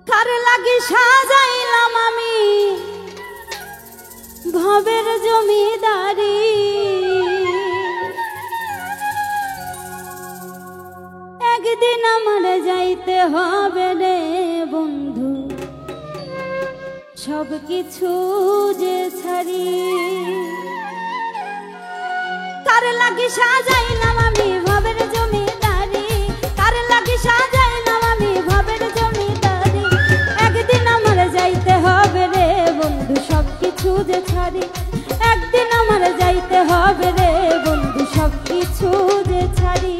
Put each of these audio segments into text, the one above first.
কার লাগি সাজাইলাম আমি ভবের জমিদারি, একদিন আমার যাইতে হবে রে বন্ধু সব কিছু যে ছাড়ি। কার লাগি সাজাইলাম আমি ভবের জমিদারি, কার লাগি সাজাইলাম আমি ভবের জমিদারি, একদিন আমার যাইতে হবে রে বন্ধু সব কিছু যে ছাড়ি, একদিন আমার যাইতে হবে রে বন্ধু সব কিছু যে ছাড়ি।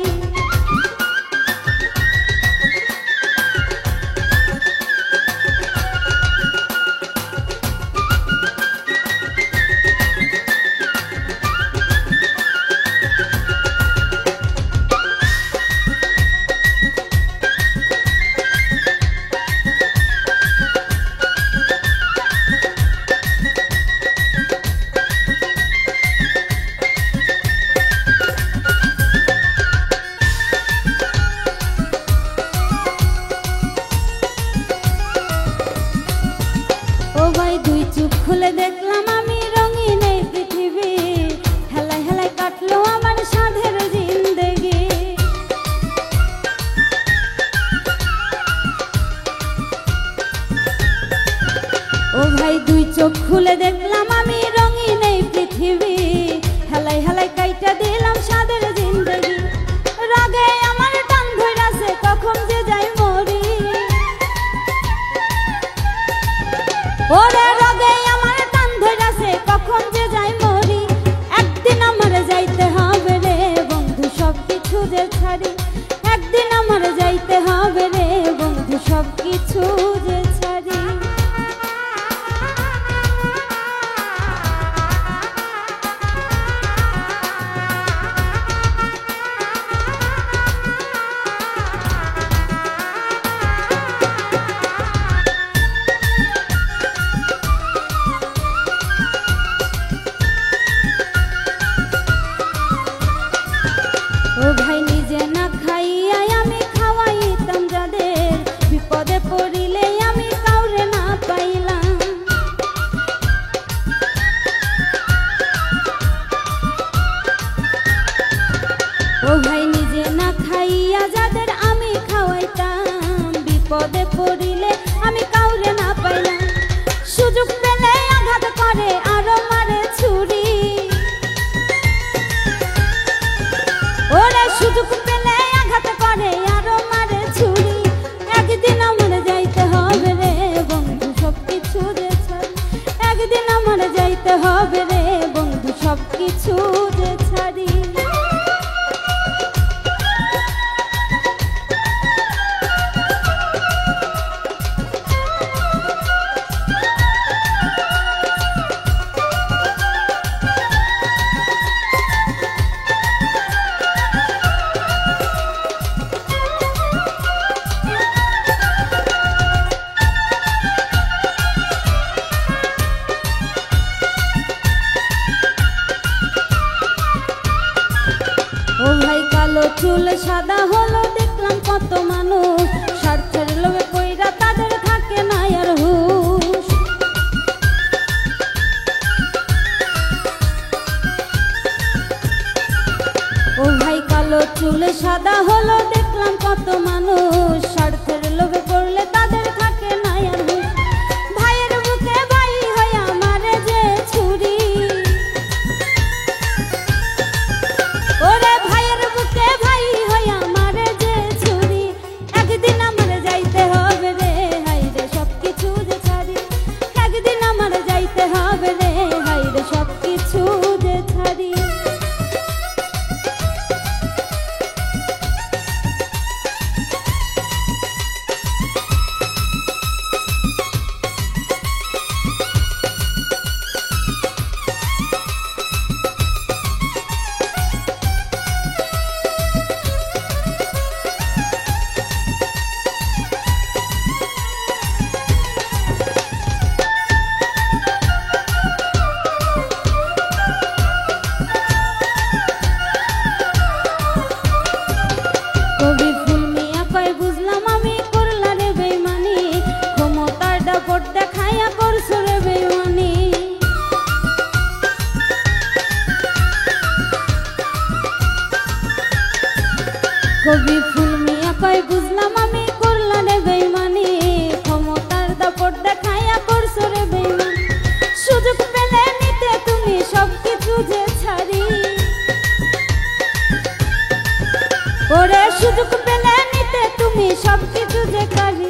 দুই চোখ খুলে দেখলাম আমি রঙিন এই পৃথিবী, হেলায় হেলায় কাটলো আমার সাধের জিন্দেগি। ও ভাই দুই চোখ খুলে দেখলাম আমি রঙিন এই পৃথিবী, হেলায় হেলায় কাইটা দিলাম সাধের জিন্দেগি। রাগে আমার টান ধইরাছে কখন যে যাই মরি, ওরে রাগে আমার টান ধইরাছে কখন যে যাই মরি, একদিন আমার যাইতে হবে রে বন্ধু সব কিছু যে ছাড়ি, একদিন আমার যাইতে হবে রে বন্ধু সব কিছু যে ছাড়ি। ও ভাই নিজে না খাইয়াই আমি খাওয়াইতাম যাদের, বিপদে পড়িলে আমি কাউরে না পাইলাম। ও ভাই নিজে না খাইয়া যাদের আমি খাওয়াইতাম, বিপদে পড়িলে আমি কাউরে না পাইলাম। সুযোগ পেলে আঘাত করে আরো মারে ছুরি, ওরে সুযোগ পেলে আঘাত করে আরো মারে ছুরি, একদিন আমার যাইতে হবে রে বন্ধু সব কিছু যে ছাড়ি, একদিন আমার যাইতে হবে রে বন্ধু সব কিছু যে ছাড়ি। ও ভাই কালো চুল সাদা হলো দেখলাম কত মানুষ, স্বার্থের লোভে কইরা তাদের থাকে না আর হুঁশ। ও ভাই কালো চুল সাদা হলো দেখলাম কত মানুষ, স্বার্থের লোভে পড়লে তাদের থাকে না আর হুঁশ। ভাইয়ের বুকে ভাই হইয়া মারে যে ছুরি, ওরে ভাইয়ের বুকে ভাই হইয়া যে করি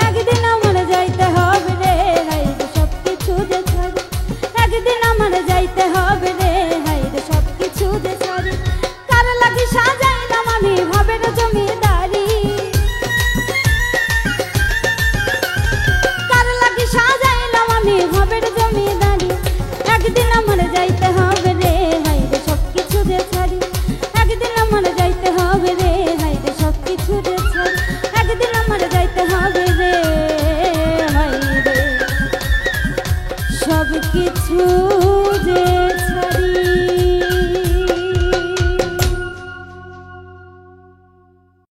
একদিন আমার